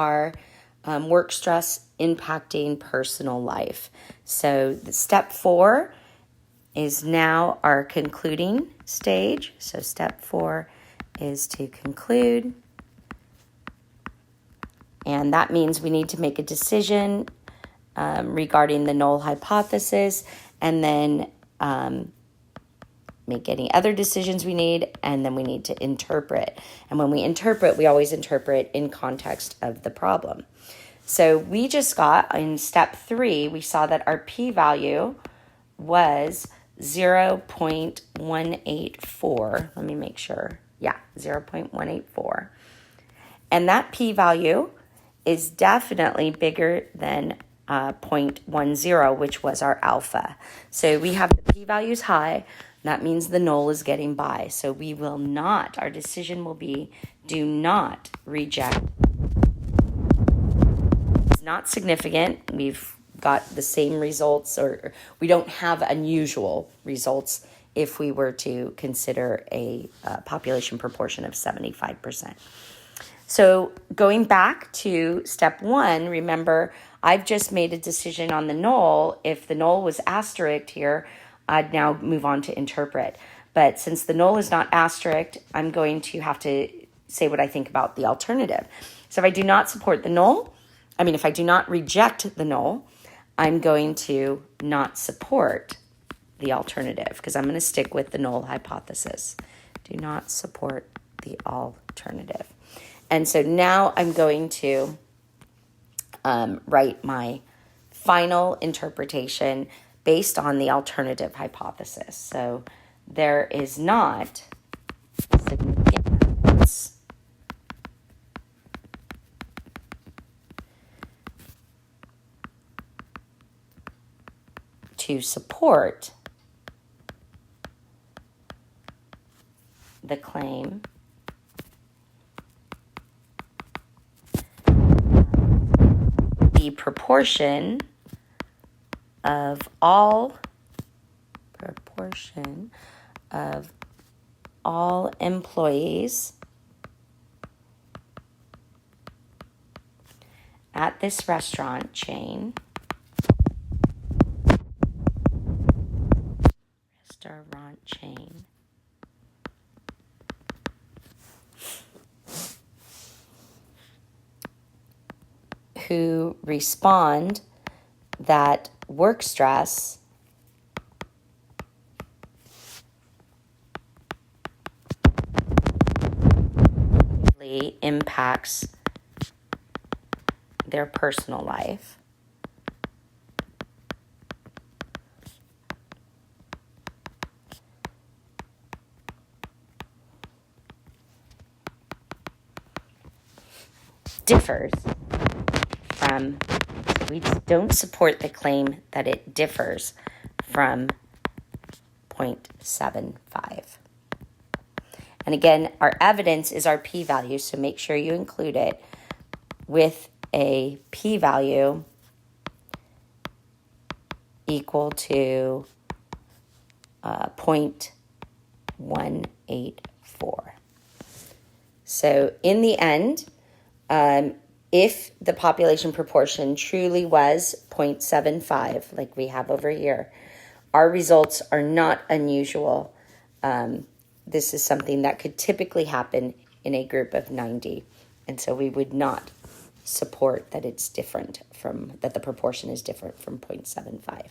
are work stress impacting personal life. So the step 4 is now our concluding stage. So step 4 is to conclude. And that means we need to make a decision regarding the null hypothesis, and then make any other decisions we need, and then we need to interpret. And when we interpret, we always interpret in context of the problem. So we just got, in step 3, we saw that our p-value was 0.184. Let me make sure. Yeah, 0.184. And that p-value is definitely bigger than 0.10, which was our alpha. So we have the p-values high. That means the null is getting by. So we will not, our decision will be, do not reject. It's not significant. We've got the same results, or we don't have unusual results if we were to consider a population proportion of 75%. So going back to step 1, remember, I've just made a decision on the null. If the null was asterisked here, I'd now move on to interpret. But since the null is not asterisked, I'm going to have to say what I think about the alternative. So if I do not support the null, if I do not reject the null, I'm going to not support the alternative, because I'm going to stick with the null hypothesis. Do not support the alternative. And so now I'm going to write my final interpretation based on the alternative hypothesis. So there is not significance to support the claim the proportion of all employees at this restaurant chain who respond that work stress impacts their personal life. Differs from, we don't support the claim that it differs from 0.75. And again, our evidence is our p-value, so make sure you include it with a p-value equal to 0.184. So in the end, if the population proportion truly was 0.75, like we have over here, our results are not unusual. This is something that could typically happen in a group of 90. And so we would not support that it's different from, that the proportion is different from 0.75.